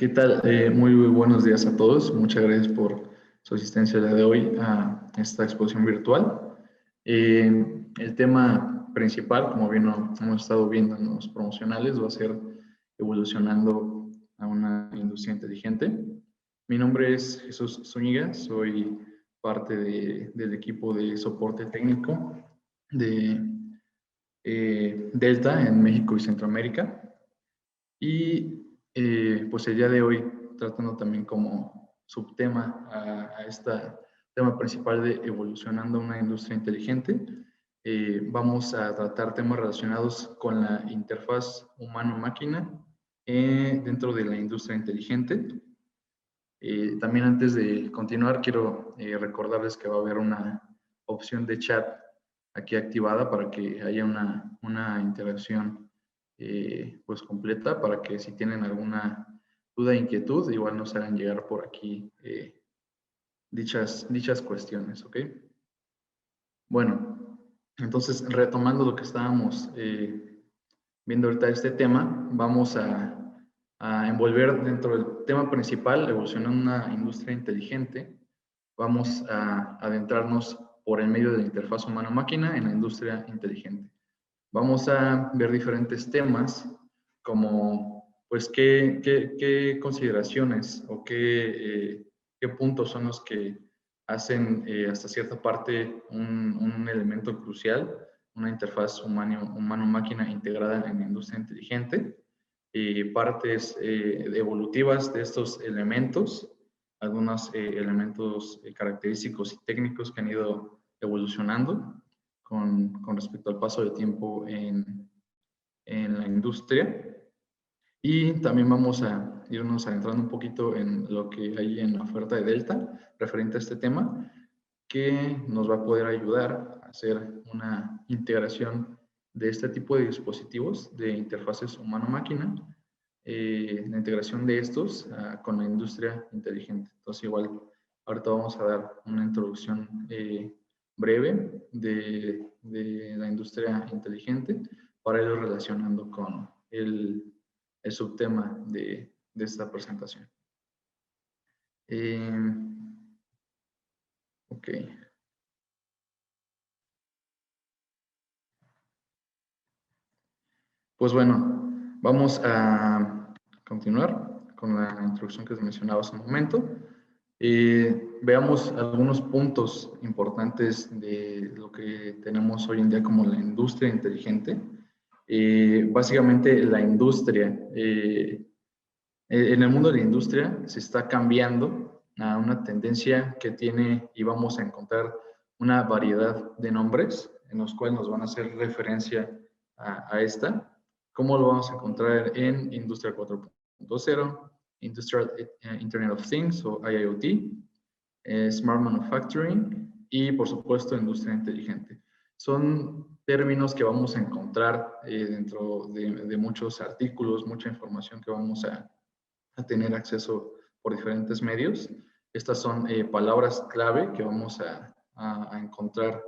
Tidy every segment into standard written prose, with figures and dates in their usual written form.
¿Qué tal? Muy buenos días a todos. Muchas gracias por su asistencia el día de hoy a esta exposición virtual. El tema principal, como bien hemos estado viendo en los promocionales, va a ser evolucionando a una industria inteligente. Mi nombre es Jesús Zúñiga, soy parte del equipo de soporte técnico de Delta en México y Centroamérica. Y pues el día de hoy, tratando también como subtema a este tema principal de evolucionando una industria inteligente, vamos a tratar temas relacionados con la interfaz humano-máquina dentro de la industria inteligente. También antes de continuar, quiero recordarles que va a haber una opción de chat aquí activada para que haya una interacción pues completa, para que si tienen alguna duda e inquietud, igual nos hagan llegar por aquí dichas cuestiones, ¿ok? Bueno, entonces retomando lo que estábamos viendo ahorita este tema, vamos a envolver dentro del tema principal, evolucionando una industria inteligente. Vamos a adentrarnos por el medio de la interfaz humano-máquina en la industria inteligente. Vamos a ver diferentes temas como, pues, qué consideraciones o qué puntos son los que hacen hasta cierta parte un elemento crucial, una interfaz humano-máquina integrada en la industria inteligente, partes evolutivas de estos elementos, algunos elementos característicos y técnicos que han ido evolucionando con respecto al paso del tiempo en la industria. Y también vamos a irnos adentrando un poquito en lo que hay en la oferta de Delta referente a este tema, que nos va a poder ayudar a hacer una integración de este tipo de dispositivos de interfaces humano-máquina, la integración de estos con la industria inteligente. Entonces, igual, ahorita vamos a dar una introducción breve de la industria inteligente para irlo relacionando con el subtema de esta presentación. Ok. Pues bueno, vamos a continuar con la introducción que les mencionaba hace un momento. Veamos algunos puntos importantes de lo que tenemos hoy en día como la industria inteligente. Básicamente la industria, en el mundo de la industria se está cambiando a una tendencia que tiene y vamos a encontrar una variedad de nombres en los cuales nos van a hacer referencia a esta. ¿Cómo lo vamos a encontrar en Industria 4.0, Industrial Internet of Things o IIoT, Smart Manufacturing y, por supuesto, Industria Inteligente? Son términos que vamos a encontrar dentro de muchos artículos, mucha información que vamos a tener acceso por diferentes medios. Estas son palabras clave que vamos a encontrar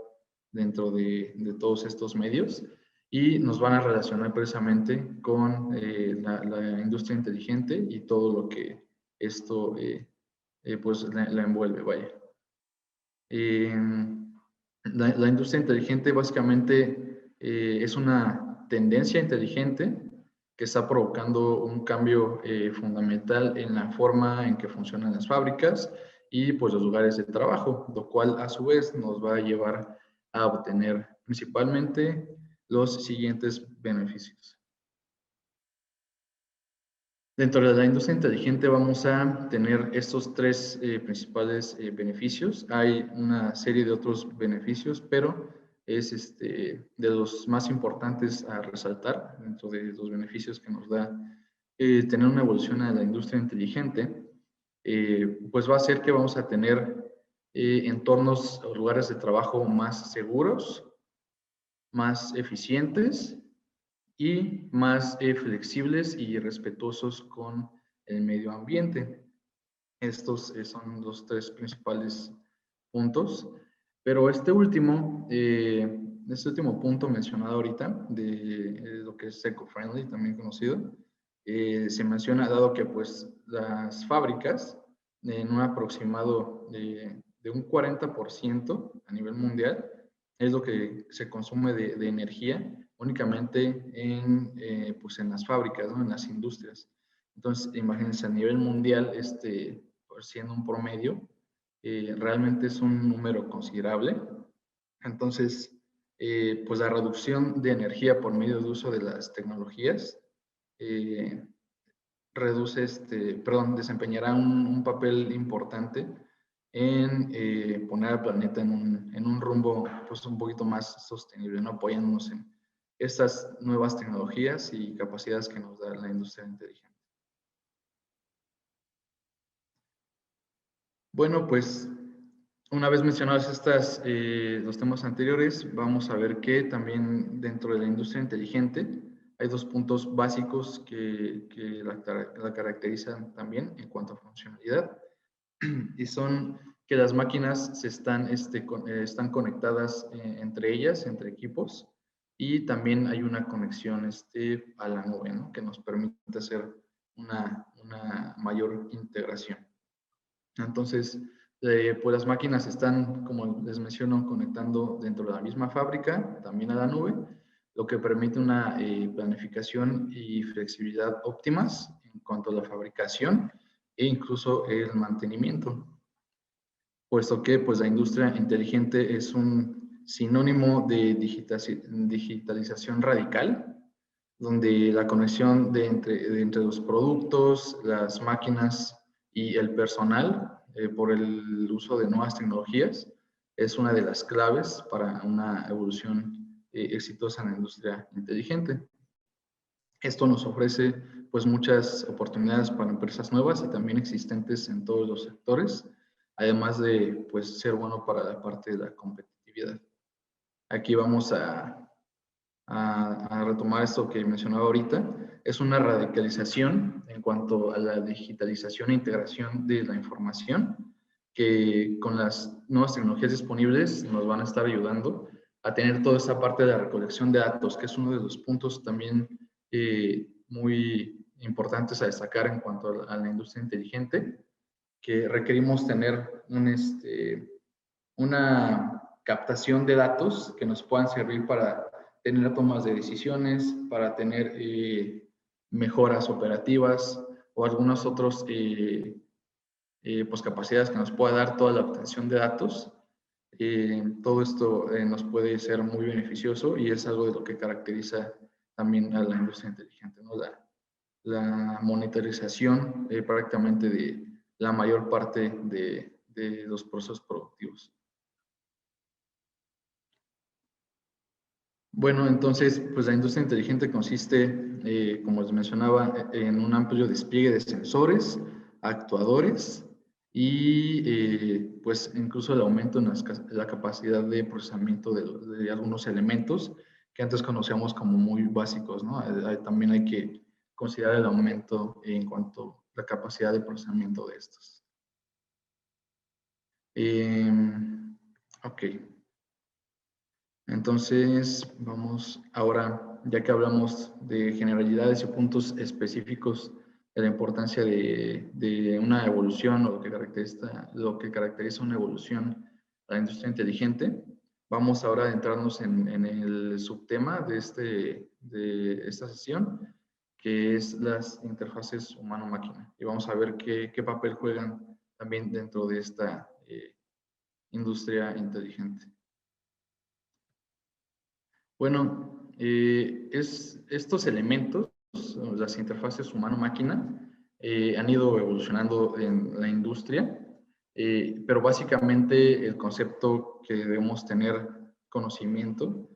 dentro de todos estos medios y nos van a relacionar precisamente con la industria inteligente y todo lo que esto pues la envuelve, vaya. La industria inteligente básicamente es una tendencia inteligente que está provocando un cambio fundamental en la forma en que funcionan las fábricas y pues los lugares de trabajo, lo cual a su vez nos va a llevar a obtener principalmente los siguientes beneficios. Dentro de la industria inteligente vamos a tener estos tres principales beneficios. Hay una serie de otros beneficios, pero es de los más importantes a resaltar dentro de los beneficios que nos da tener una evolución a la industria inteligente. Pues va a ser que vamos a tener entornos o lugares de trabajo más seguros, más eficientes y más flexibles y respetuosos con el medio ambiente. Estos son los tres principales puntos, pero este último punto mencionado ahorita, de lo que es eco-friendly, también conocido, Se menciona, dado que pues las fábricas, en un aproximado de un 40% a nivel mundial, es lo que se consume de energía únicamente pues en las fábricas, ¿no? En las industrias. Entonces, imagínense, a nivel mundial, pues, siendo un promedio, realmente es un número considerable. Entonces, pues la reducción de energía por medio de uso de las tecnologías eh, desempeñará un papel importante en poner al planeta en un rumbo pues, un poquito más sostenible, ¿no? Apoyándonos en estas nuevas tecnologías y capacidades que nos da la industria inteligente. Bueno, pues una vez mencionados los temas anteriores, vamos a ver que también dentro de la industria inteligente hay dos puntos básicos que la caracterizan también en cuanto a funcionalidad, y son que las máquinas están conectadas entre ellas, entre equipos, y también hay una conexión a la nube, ¿no? Que nos permite hacer una mayor integración. Entonces, pues las máquinas están, como les menciono, conectando dentro de la misma fábrica, también a la nube, lo que permite una planificación y flexibilidad óptimas en cuanto a la fabricación e incluso el mantenimiento, puesto que pues, la industria inteligente es un sinónimo de digitalización radical, donde la conexión de entre los productos, las máquinas y el personal por el uso de nuevas tecnologías es una de las claves para una evolución exitosa en la industria inteligente. Esto nos ofrece pues muchas oportunidades para empresas nuevas y también existentes en todos los sectores, además de pues ser bueno para la parte de la competitividad. Aquí vamos a retomar esto que mencionaba ahorita. Es una radicalización en cuanto a la digitalización e integración de la información, que con las nuevas tecnologías disponibles nos van a estar ayudando a tener toda esa parte de la recolección de datos, que es uno de los puntos también muy importantes a destacar en cuanto a la industria inteligente, que requerimos tener una captación de datos que nos puedan servir para tener tomas de decisiones, para tener mejoras operativas o algunas otras pues capacidades que nos pueda dar toda la obtención de datos. Todo esto nos puede ser muy beneficioso y es algo de lo que caracteriza también a la industria inteligente, ¿no? La monitorización prácticamente de la mayor parte de los procesos productivos. Bueno, entonces, pues la industria inteligente consiste, como les mencionaba, en un amplio despliegue de sensores, actuadores y pues incluso el aumento en la capacidad de procesamiento de algunos elementos que antes conocíamos como muy básicos, ¿no? También hay que considerar el aumento en cuanto a la capacidad de procesamiento de estos. Ok. Entonces, vamos ahora, ya que hablamos de generalidades y puntos específicos de la importancia de una evolución o lo que caracteriza una evolución a la industria inteligente, vamos ahora a adentrarnos en el subtema de esta sesión, que es las interfaces humano-máquina. Y vamos a ver qué papel juegan también dentro de esta industria inteligente. Bueno, estos elementos, las interfaces humano-máquina, han ido evolucionando en la industria, pero básicamente el concepto que debemos tener conocimiento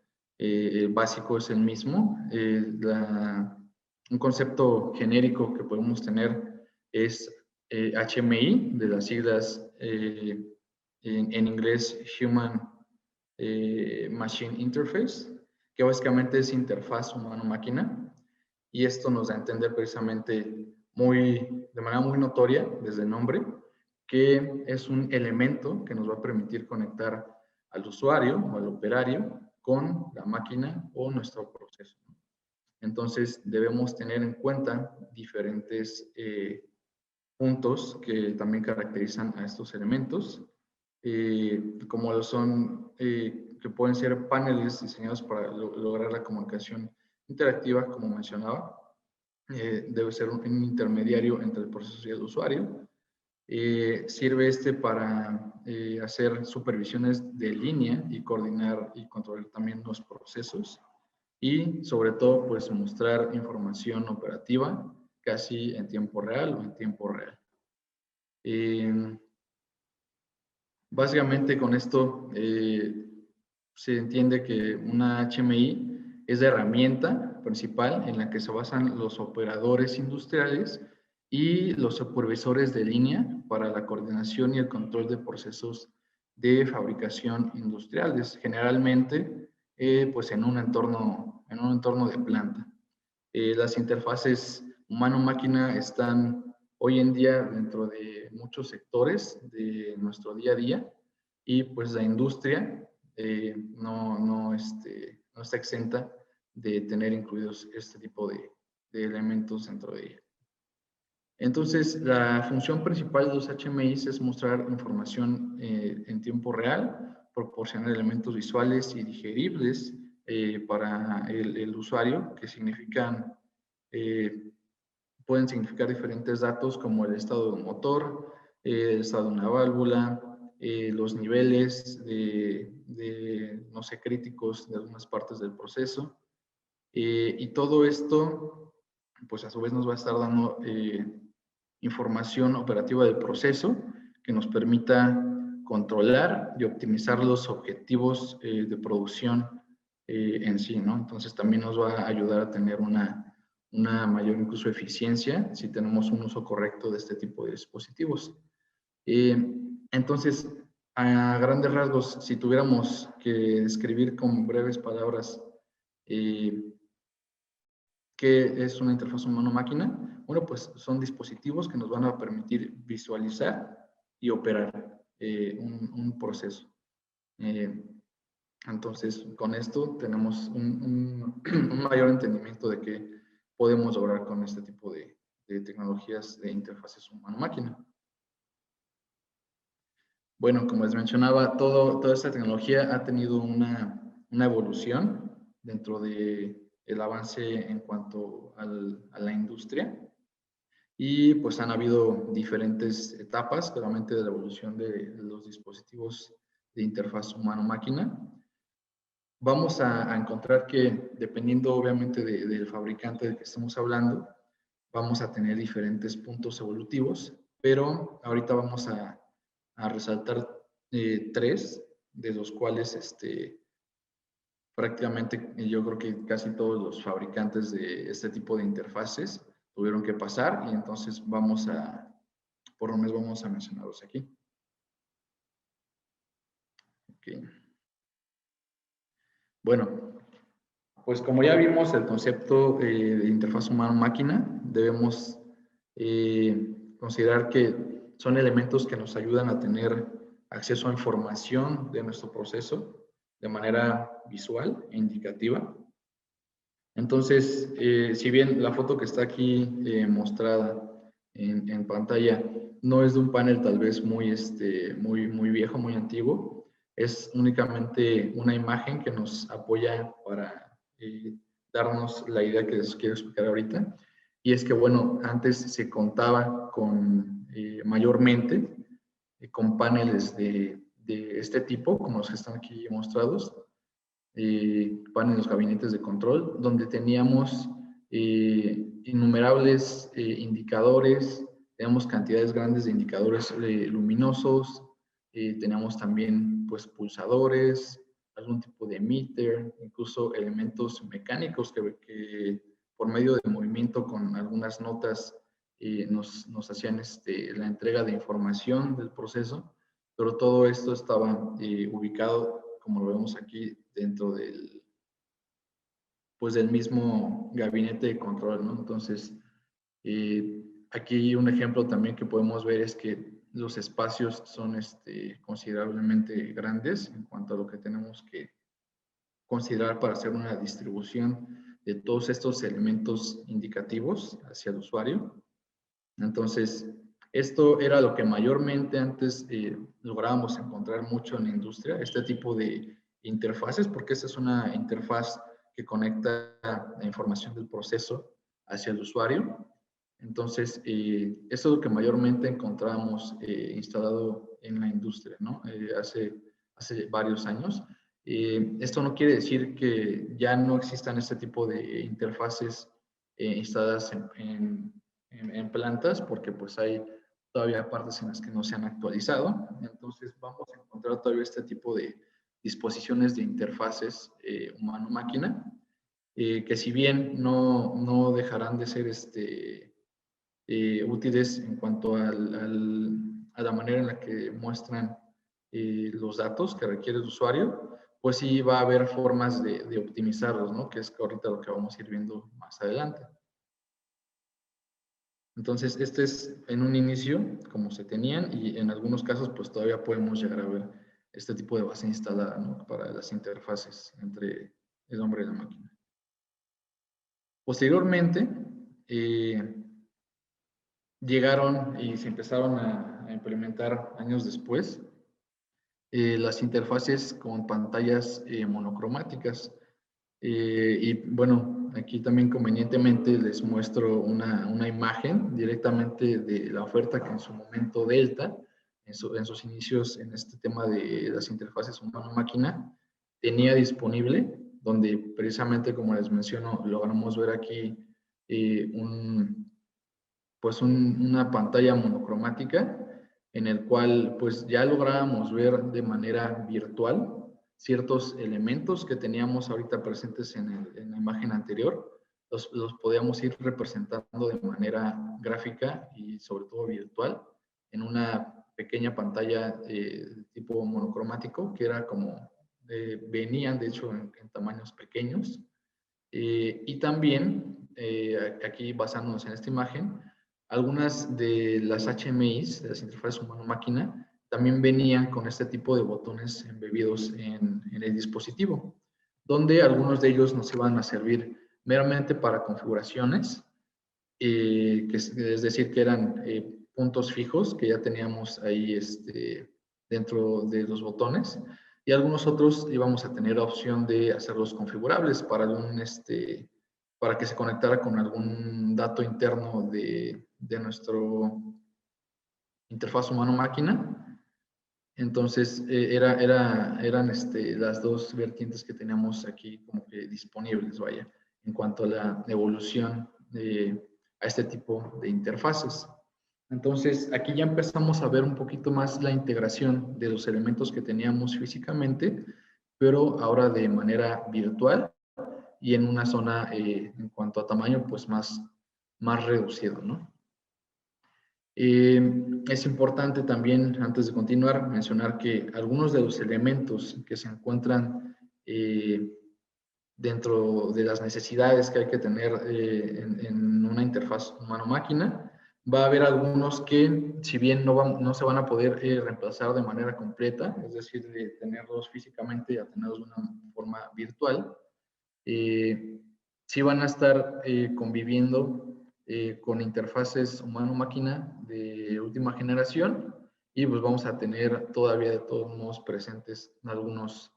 básico es el mismo. Un concepto genérico que podemos tener es HMI, de las siglas en inglés Human Machine Interface, que básicamente es interfaz humano-máquina, y esto nos da a entender precisamente de manera muy notoria, desde el nombre, que es un elemento que nos va a permitir conectar al usuario o al operario con la máquina o nuestro proceso. Entonces, debemos tener en cuenta diferentes puntos que también caracterizan a estos elementos, como lo son, que pueden ser paneles diseñados para lograr la comunicación interactiva, como mencionaba. Debe ser un intermediario entre el proceso y el usuario. Sirve para hacer supervisiones de línea y coordinar y controlar también los procesos. Y sobre todo, pues mostrar información operativa casi en tiempo real o en tiempo real. Básicamente con esto se entiende que una HMI es la herramienta principal en la que se basan los operadores industriales y los supervisores de línea para la coordinación y el control de procesos de fabricación industriales, generalmente pues en un entorno de planta. Las interfaces humano-máquina están hoy en día dentro de muchos sectores de nuestro día a día, y pues la industria no está exenta de tener incluidos este tipo de elementos dentro de ella. Entonces, la función principal de los HMIs es mostrar información en tiempo real, proporcionar elementos visuales y digeribles para el usuario, que significan, pueden significar diferentes datos como el estado de un motor, el estado de una válvula, los niveles no sé, críticos de algunas partes del proceso. Y todo esto, pues a su vez nos va a estar dando información operativa del proceso que nos permita controlar y optimizar los objetivos de producción en sí, ¿no? Entonces también nos va a ayudar a tener una mayor incluso eficiencia si tenemos un uso correcto de este tipo de dispositivos. Entonces, a grandes rasgos, si tuviéramos que describir con breves palabras ¿qué es una interfaz humano-máquina? Bueno, pues son dispositivos que nos van a permitir visualizar y operar un proceso. Entonces, con esto tenemos un mayor entendimiento de qué podemos lograr con este tipo de tecnologías de interfaces humano-máquina. Bueno, como les mencionaba, toda esta tecnología ha tenido una evolución dentro del avance en cuanto a la industria, y pues han habido diferentes etapas claramente de la evolución de los dispositivos de interfaz humano-máquina. Vamos a encontrar que, dependiendo obviamente del fabricante del que estemos hablando, vamos a tener diferentes puntos evolutivos, pero ahorita vamos a resaltar tres, de los cuales prácticamente yo creo que casi todos los fabricantes de este tipo de interfaces tuvieron que pasar, y entonces por lo menos vamos a mencionarlos aquí. Okay. Bueno, pues como ya vimos el concepto de interfaz humano-máquina, debemos considerar que son elementos que nos ayudan a tener acceso a información de nuestro proceso de manera visual e indicativa. Entonces, si bien la foto que está aquí mostrada en pantalla no es de un panel tal vez muy viejo, muy antiguo, es únicamente una imagen que nos apoya para darnos la idea que les quiero explicar ahorita. Y es que, bueno, antes se contaba con mayormente con paneles de este tipo, como los que están aquí mostrados, paneles, los gabinetes de control, donde teníamos innumerables indicadores, teníamos cantidades grandes de indicadores luminosos, teníamos también pues pulsadores, algún tipo de meter, incluso elementos mecánicos que por medio de movimiento con algunas notas nos hacían la entrega de información del proceso, pero todo esto estaba ubicado, como lo vemos aquí, dentro del mismo gabinete de control, ¿no? Entonces, aquí un ejemplo también que podemos ver es que los espacios son considerablemente grandes en cuanto a lo que tenemos que considerar para hacer una distribución de todos estos elementos indicativos hacia el usuario. Entonces, esto era lo que mayormente antes lográbamos encontrar mucho en la industria, este tipo de interfaces, porque esta es una interfaz que conecta la información del proceso hacia el usuario. Entonces, esto es lo que mayormente encontramos instalado en la industria, ¿no? Hace varios años. Esto no quiere decir que ya no existan este tipo de interfaces instaladas en plantas, porque pues hay todavía partes en las que no se han actualizado. Entonces, vamos a encontrar todavía este tipo de disposiciones de interfaces humano-máquina, que si bien no dejarán de ser útiles en cuanto a la manera en la que muestran los datos que requiere el usuario, pues sí va a haber formas de optimizarlos, ¿no? Que es ahorita lo que vamos a ir viendo más adelante. Entonces, este es en un inicio como se tenían, y en algunos casos pues todavía podemos llegar a ver este tipo de base instalada, ¿no? Para las interfaces entre el hombre y la máquina. Posteriormente, llegaron y se empezaron a implementar años después las interfaces con pantallas monocromáticas. Y bueno, aquí también convenientemente les muestro una imagen directamente de la oferta que en su momento Delta, en sus inicios en este tema de las interfaces humano-máquina, tenía disponible, donde precisamente, como les menciono, logramos ver aquí una pantalla monocromática en el cual pues ya lográbamos ver de manera virtual ciertos elementos que teníamos ahorita presentes en la imagen anterior, los podíamos ir representando de manera gráfica y sobre todo virtual en una pequeña pantalla tipo monocromático, que era como, venían de hecho en tamaños pequeños. Y también, aquí basándonos en esta imagen, algunas de las HMIs, de las interfaces humano-máquina, también venían con este tipo de botones embebidos en el dispositivo, donde algunos de ellos nos iban a servir meramente para configuraciones, es decir, que eran puntos fijos que ya teníamos ahí dentro de los botones, y algunos otros íbamos a tener la opción de hacerlos configurables para para que se conectara con algún dato interno de nuestro interfaz humano-máquina. Entonces, eran las dos vertientes que teníamos aquí como que disponibles, vaya, en cuanto a la evolución a este tipo de interfaces. Entonces, aquí ya empezamos a ver un poquito más la integración de los elementos que teníamos físicamente, pero ahora de manera virtual y en una zona, en cuanto a tamaño, pues más reducido, ¿no? Es importante también, antes de continuar, mencionar que algunos de los elementos que se encuentran dentro de las necesidades que hay que tener en una interfaz humano-máquina, va a haber algunos que, si bien no se van a poder reemplazar de manera completa, es decir, de tenerlos físicamente a tenerlos de una forma virtual, sí van a estar conviviendo con interfaces humano-máquina de última generación, y pues vamos a tener todavía de todos modos presentes algunos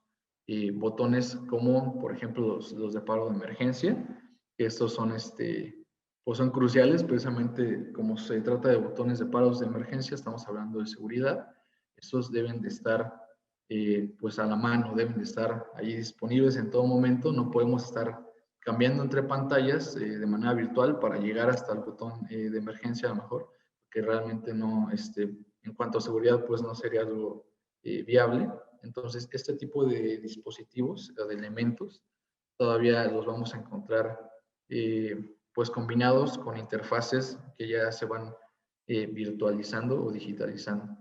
botones como por ejemplo los de paro de emergencia, que estos son, pues son cruciales precisamente como se trata de botones de paros de emergencia, estamos hablando de seguridad. Estos deben de estar pues a la mano, deben de estar allí disponibles en todo momento, no podemos estar cambiando entre pantallas de manera virtual para llegar hasta el botón de emergencia a lo mejor, que realmente no, en cuanto a seguridad, pues no sería algo viable. Entonces, este tipo de dispositivos, de elementos, todavía los vamos a encontrar pues combinados con interfaces que ya se van virtualizando o digitalizando.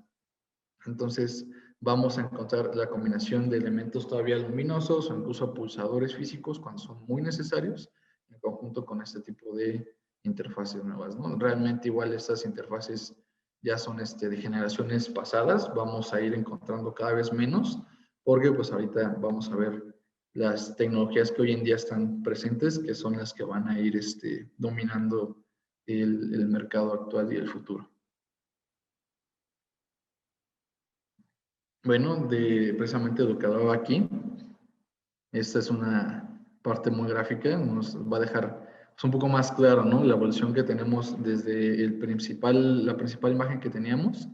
Entonces, vamos a encontrar la combinación de elementos todavía luminosos o incluso pulsadores físicos cuando son muy necesarios, en conjunto con este tipo de interfaces nuevas, ¿no? Realmente igual estas interfaces ya son de generaciones pasadas, vamos a ir encontrando cada vez menos, porque pues ahorita vamos a ver las tecnologías que hoy en día están presentes, que son las que van a ir dominando el mercado actual y el futuro. Bueno, precisamente lo que hablaba aquí, esta es una parte muy gráfica, nos va a dejar un poco más claro, ¿no? La evolución que tenemos desde la principal imagen que teníamos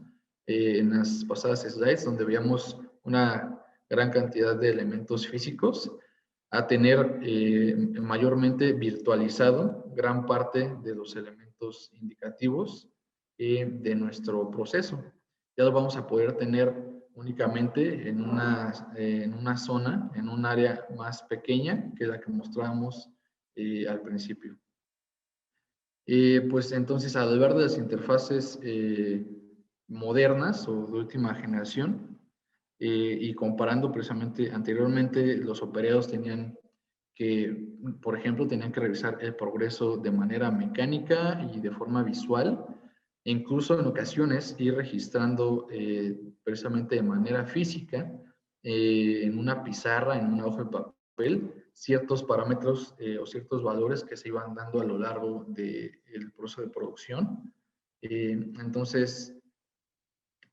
en las pasadas slides, donde veíamos una gran cantidad de elementos físicos, a tener mayormente virtualizado gran parte de los elementos indicativos de nuestro proceso. Ya lo vamos a poder tener únicamente en una zona, en un área más pequeña que la que mostrábamos al principio. Pues entonces, al hablar de las interfaces modernas o de última generación, y comparando precisamente anteriormente, los operarios tenían que, por ejemplo, tenían que revisar el progreso de manera mecánica y de forma visual, e incluso en ocasiones ir registrando precisamente de manera física en una pizarra, en una hoja de papel, ciertos parámetros o ciertos valores que se iban dando a lo largo del proceso de producción. Entonces,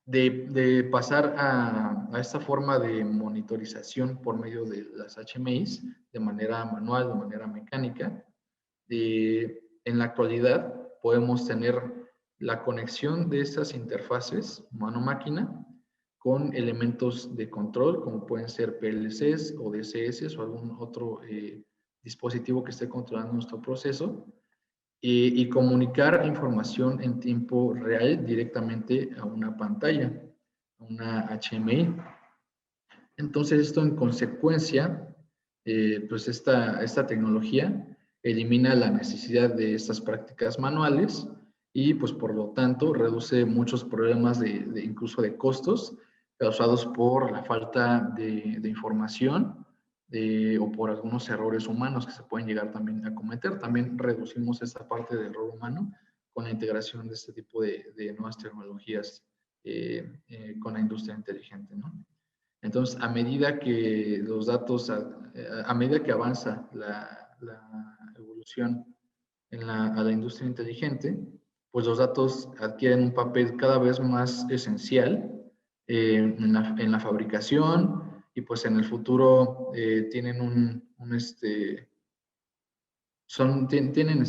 de pasar a esta forma de monitorización por medio de las HMIs de manera manual, de manera mecánica, en la actualidad podemos tener la conexión de estas interfaces mano-máquina con elementos de control, como pueden ser PLCs o DCS o algún otro dispositivo que esté controlando nuestro proceso, y comunicar información en tiempo real directamente a una pantalla, a una HMI. Entonces, esto en consecuencia, pues esta tecnología elimina la necesidad de estas prácticas manuales y, pues por lo tanto, reduce muchos problemas incluso de costos causados por la falta de información o por algunos errores humanos que se pueden llegar también a cometer. También reducimos esta parte del error humano con la integración de este tipo de nuevas tecnologías con la industria inteligente, ¿no? Entonces, a medida que los datos, a medida que avanza la evolución a la industria inteligente, pues los datos adquieren un papel cada vez más esencial en la fabricación, y pues en el futuro tienen tienen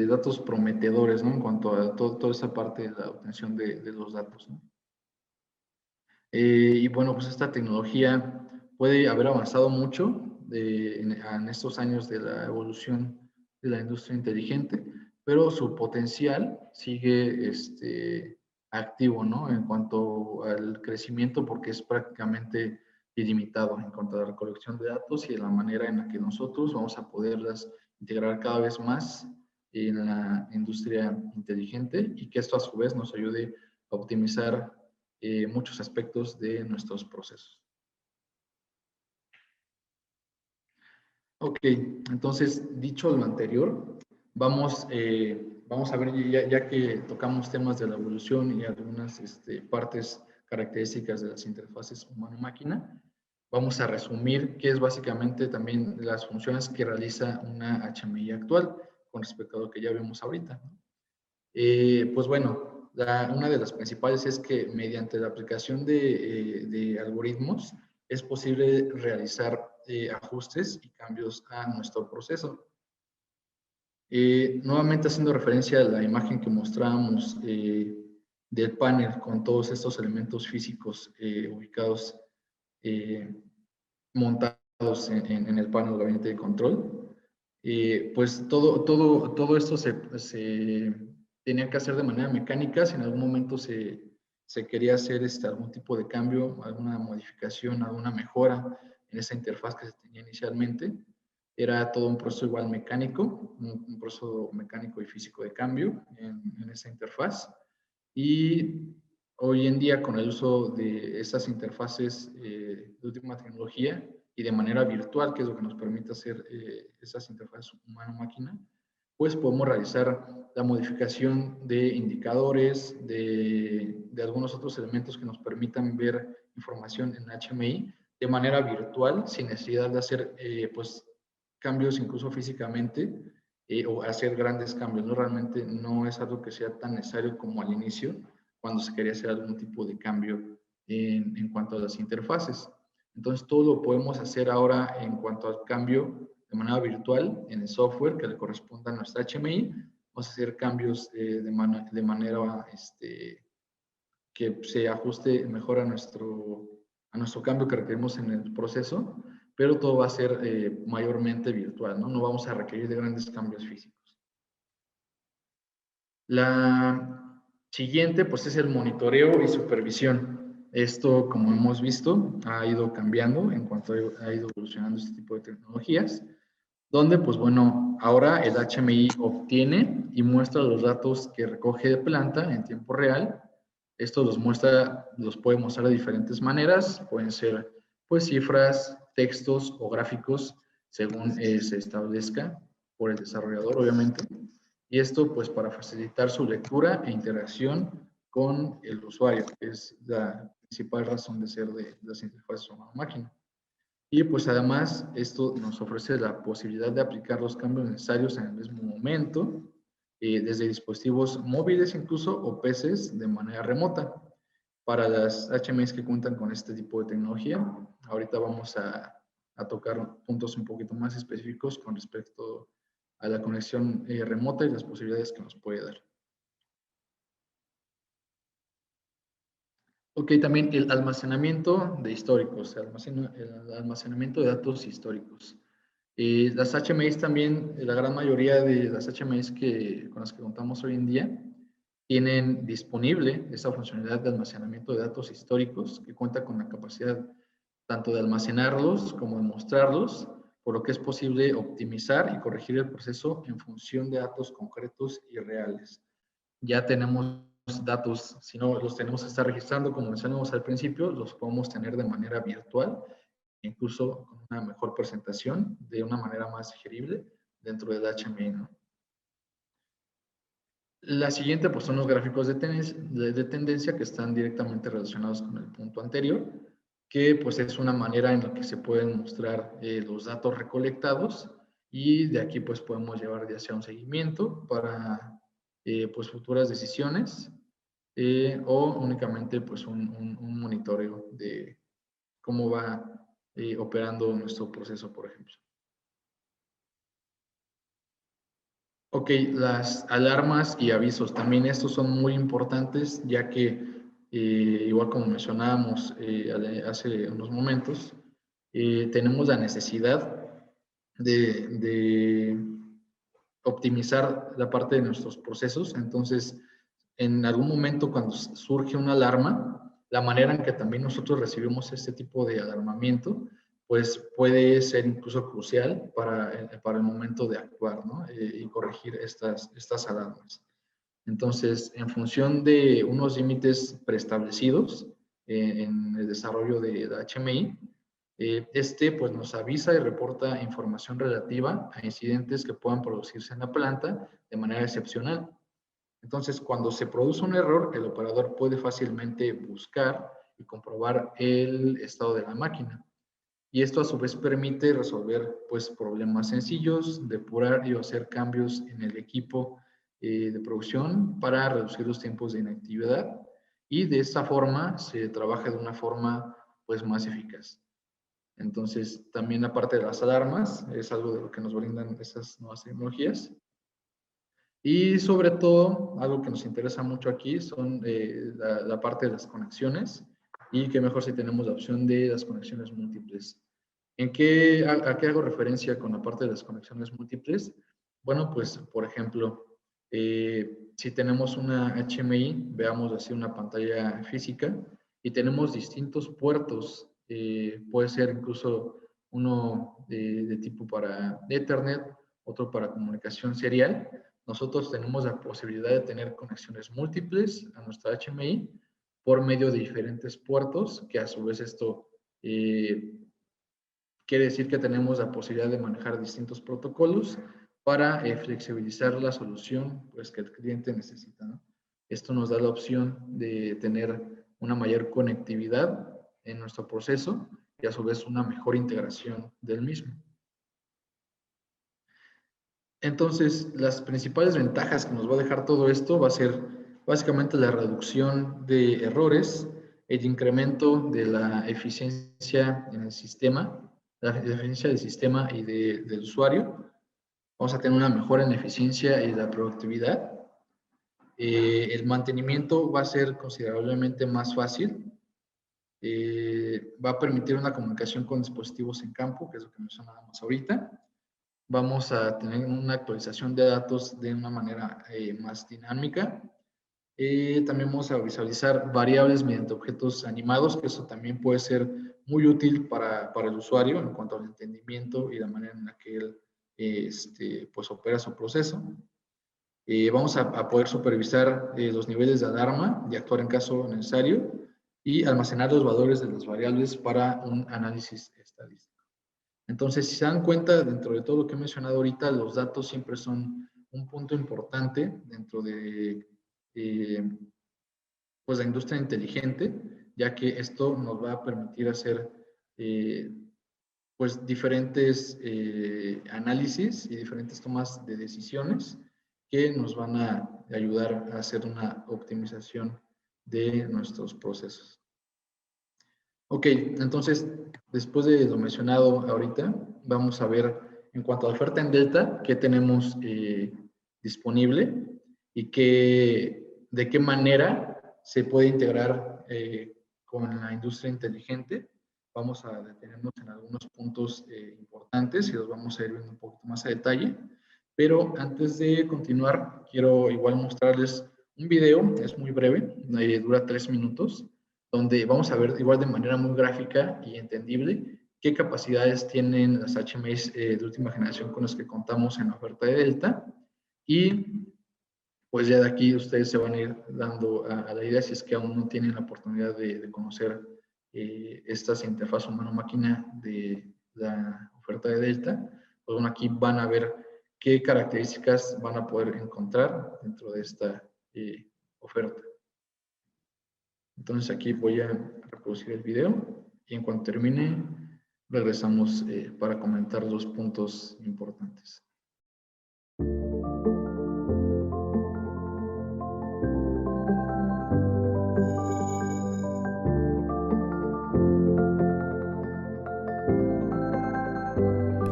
datos prometedores, ¿no? En cuanto a toda esa parte de la obtención de los datos, ¿no? Y bueno, pues esta tecnología puede haber avanzado mucho en estos años de la evolución de la industria inteligente, pero su potencial sigue activo, ¿no? En cuanto al crecimiento, porque es prácticamente ilimitado en cuanto a la recolección de datos y de la manera en la que nosotros vamos a poderlas integrar cada vez más en la industria inteligente, y que esto a su vez nos ayude a optimizar muchos aspectos de nuestros procesos. Ok, entonces, dicho lo anterior, vamos a ver, ya que tocamos temas de la evolución y algunas partes características de las interfaces humano-máquina, vamos a resumir qué es básicamente también las funciones que realiza una HMI actual con respecto a lo que ya vimos ahorita. Pues bueno, una de las principales es que mediante la aplicación de algoritmos es posible realizar ajustes y cambios a nuestro proceso. Nuevamente haciendo referencia a la imagen que mostrábamos del panel con todos estos elementos físicos ubicados, montados en el panel del gabinete de control, pues todo esto se tenía que hacer de manera mecánica. Si en algún momento se quería hacer algún tipo de cambio, alguna modificación, alguna mejora en esa interfaz que se tenía inicialmente, era todo un proceso igual mecánico, un proceso mecánico y físico de cambio en esa interfaz. Y hoy en día, con el uso de estas interfaces de última tecnología y de manera virtual, que es lo que nos permite hacer esas interfaces humano-máquina, pues podemos realizar la modificación de indicadores, de algunos otros elementos que nos permitan ver información en HMI de manera virtual, sin necesidad de hacer pues, cambios incluso físicamente o hacer grandes cambios, ¿no? Realmente no es algo que sea tan necesario como al inicio, cuando se quería hacer algún tipo de cambio en cuanto a las interfaces. Entonces, todo lo podemos hacer ahora en cuanto al cambio de manera virtual en el software que le corresponda a nuestra HMI. Vamos a hacer cambios de manera que se ajuste mejor a nuestro cambio que requerimos en el proceso, pero todo va a ser mayormente virtual, ¿no? No vamos a requerir de grandes cambios físicos. La siguiente, pues, es el monitoreo y supervisión. Esto, como hemos visto, ha ido cambiando en cuanto ha ido evolucionando este tipo de tecnologías, donde, pues bueno, ahora el HMI obtiene y muestra los datos que recoge de planta en tiempo real. Esto los puede mostrar de diferentes maneras, pueden ser pues cifras, textos o gráficos, según se establezca por el desarrollador, obviamente. Y esto pues para facilitar su lectura e interacción con el usuario, que es la principal razón de ser de las interfaces humano-máquina. Y pues además esto nos ofrece la posibilidad de aplicar los cambios necesarios en el mismo momento, desde dispositivos móviles incluso o PCs de manera remota. Para las HMIs que cuentan con este tipo de tecnología, ahorita vamos a tocar puntos un poquito más específicos con respecto a la conexión remota y las posibilidades que nos puede dar. Ok, también el almacenamiento de históricos, el almacenamiento de datos históricos. Las HMIs también, la gran mayoría de las HMIs con las que contamos hoy en día, tienen disponible esa funcionalidad de almacenamiento de datos históricos que cuenta con la capacidad tanto de almacenarlos como de mostrarlos, por lo que es posible optimizar y corregir el proceso en función de datos concretos y reales. Ya tenemos datos, si no los tenemos que estar registrando, como mencionamos al principio, los podemos tener de manera virtual, incluso con una mejor presentación, de una manera más digerible dentro del HMI, ¿no? La siguiente, pues, son los gráficos de tendencia que están directamente relacionados con el punto anterior, que pues es una manera en la que se pueden mostrar los datos recolectados y de aquí pues podemos llevar ya sea un seguimiento para pues futuras decisiones o únicamente pues un monitoreo de cómo va operando nuestro proceso, por ejemplo. Ok, las alarmas y avisos, también estos son muy importantes, ya que, igual como mencionábamos hace unos momentos, tenemos la necesidad de optimizar la parte de nuestros procesos. Entonces, en algún momento cuando surge una alarma, la manera en que también nosotros recibimos este tipo de alarmamiento, pues puede ser incluso crucial para el momento de actuar, ¿no? Y corregir estas alarmas. Entonces, en función de unos límites preestablecidos en el desarrollo de la HMI, pues nos avisa y reporta información relativa a incidentes que puedan producirse en la planta de manera excepcional. Entonces, cuando se produce un error, el operador puede fácilmente buscar y comprobar el estado de la máquina. Y esto a su vez permite resolver pues, problemas sencillos, depurar y hacer cambios en el equipo de producción para reducir los tiempos de inactividad y de esta forma se trabaja de una forma pues, más eficaz. Entonces, también aparte de las alarmas, es algo de lo que nos brindan estas nuevas tecnologías. Y sobre todo, algo que nos interesa mucho aquí son la parte de las conexiones y que mejor si tenemos la opción de las conexiones múltiples. ¿A qué hago referencia con la parte de las conexiones múltiples? Bueno, pues, por ejemplo, si tenemos una HMI, veamos así una pantalla física y tenemos distintos puertos, puede ser incluso uno de tipo para Ethernet, otro para comunicación serial. Nosotros tenemos la posibilidad de tener conexiones múltiples a nuestra HMI por medio de diferentes puertos, que a su vez esto quiere decir que tenemos la posibilidad de manejar distintos protocolos para flexibilizar la solución pues, que el cliente necesita, ¿no? Esto nos da la opción de tener una mayor conectividad en nuestro proceso y a su vez una mejor integración del mismo. Entonces, las principales ventajas que nos va a dejar todo esto va a ser básicamente la reducción de errores, el incremento de la eficiencia en el sistema, la eficiencia del sistema y del usuario. Vamos a tener una mejora en la eficiencia y la productividad. El mantenimiento va a ser considerablemente más fácil. Va a permitir una comunicación con dispositivos en campo, que es lo que mencionábamos ahorita. Vamos a tener una actualización de datos de una manera más dinámica. También vamos a visualizar variables mediante objetos animados, que eso también puede ser muy útil para el usuario en cuanto al entendimiento y la manera en la que él pues opera su proceso. Vamos a poder supervisar los niveles de alarma y actuar en caso necesario y almacenar los valores de las variables para un análisis estadístico. Entonces, si se dan cuenta, dentro de todo lo que he mencionado ahorita, los datos siempre son un punto importante dentro de pues la industria inteligente, ya que esto nos va a permitir hacer pues diferentes análisis y diferentes tomas de decisiones que nos van a ayudar a hacer una optimización de nuestros procesos. Ok, entonces, después de lo mencionado ahorita, vamos a ver en cuanto a la oferta en Delta, qué tenemos disponible y de qué manera se puede integrar con la industria inteligente. Vamos a detenernos en algunos puntos importantes y los vamos a ir viendo un poquito más a detalle. Pero antes de continuar, quiero igual mostrarles un video, es muy breve, dura 3 minutos, donde vamos a ver igual de manera muy gráfica y entendible qué capacidades tienen las HMIs de última generación con las que contamos en la oferta de Delta. Y pues ya de aquí ustedes se van a ir dando a la idea si es que aún no tienen la oportunidad de conocer estas interfaz humano-máquina de la oferta de Delta. Pues bueno, aquí van a ver qué características van a poder encontrar dentro de esta oferta. Entonces aquí voy a reproducir el video y en cuanto termine regresamos para comentar los puntos importantes.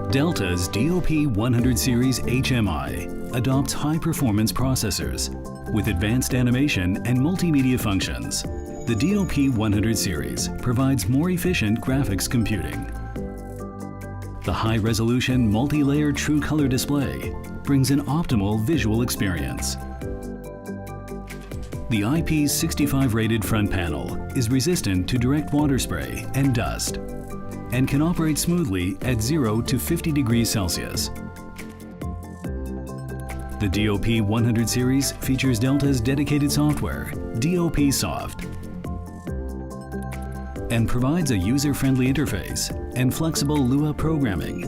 Delta's DOP100 series HMI adopts high-performance processors with advanced animation and multimedia functions. The DOP100 series provides more efficient graphics computing. The high-resolution multi-layer true color display brings an optimal visual experience. The IP65 rated front panel is resistant to direct water spray and dust and can operate smoothly at 0 to 50 degrees Celsius. The DOP100 series features Delta's dedicated software, DOP Soft, and provides a user-friendly interface and flexible Lua programming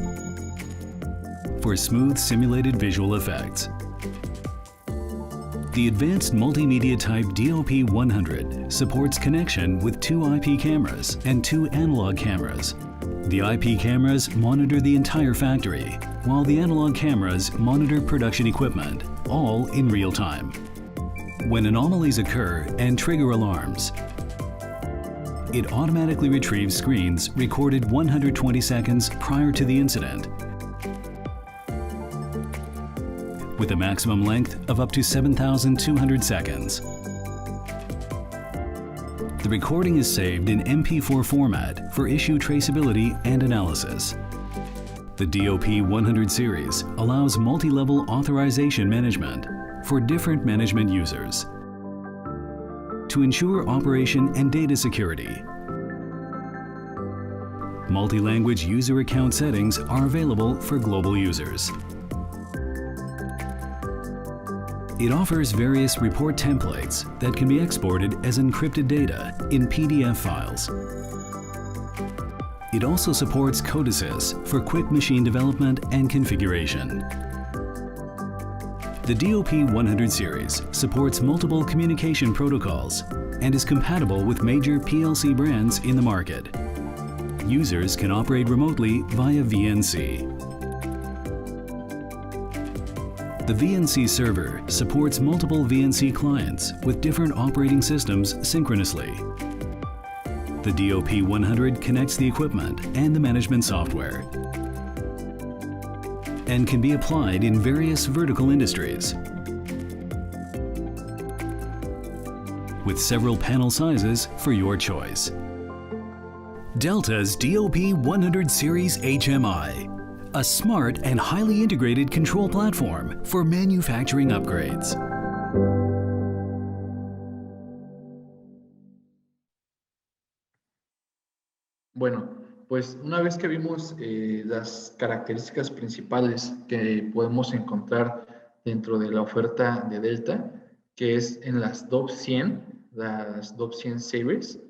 for smooth simulated visual effects. The advanced multimedia type DOP100 supports connection with 2 IP cameras and 2 analog cameras. The IP cameras monitor the entire factory, while the analog cameras monitor production equipment, all in real time. When anomalies occur and trigger alarms, it automatically retrieves screens recorded 120 seconds prior to the incident, with a maximum length of up to 7,200 seconds. The recording is saved in MP4 format for issue traceability and analysis. The DOP100 series allows multi-level authorization management for different management users to ensure operation and data security. Multi-language user account settings are available for global users. It offers various report templates that can be exported as encrypted data in PDF files. It also supports codices for quick machine development and configuration. The DOP100 series supports multiple communication protocols and is compatible with major PLC brands in the market. Users can operate remotely via VNC. The VNC server supports multiple VNC clients with different operating systems synchronously. The DOP100 connects the equipment and the management software and can be applied in various vertical industries. With several panel sizes for your choice. Delta's DOP100 Series HMI, a smart and highly integrated control platform for manufacturing upgrades. Bueno, pues una vez que vimos las características principales que podemos encontrar dentro de la oferta de Delta, que es en las DOP 100, las DOP 100 Series,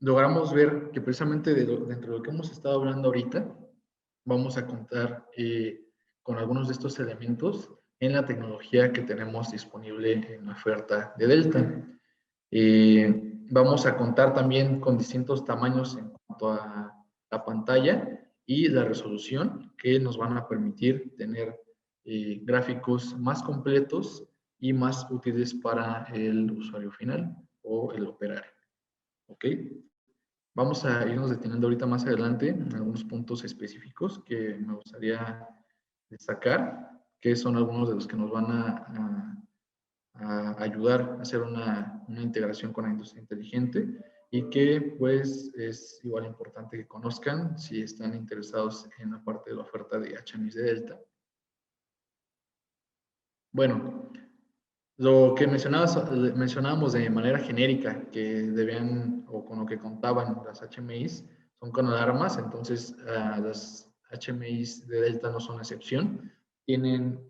logramos ver que precisamente dentro de lo que hemos estado hablando ahorita, vamos a contar con algunos de estos elementos en la tecnología que tenemos disponible en la oferta de Delta. Vamos a contar también con distintos tamaños en cuanto a la pantalla y la resolución que nos van a permitir tener gráficos más completos y más útiles para el usuario final o el operario. ¿Ok? Vamos a irnos deteniendo ahorita más adelante en algunos puntos específicos que me gustaría destacar, que son algunos de los que nos van a ayudar a hacer una integración con la industria inteligente y que pues es igual importante que conozcan si están interesados en la parte de la oferta de HMIs de Delta. Bueno, lo que mencionábamos de manera genérica que debían o con lo que contaban las HMIs son con alarmas, entonces las HMIs de Delta no son excepción. Tienen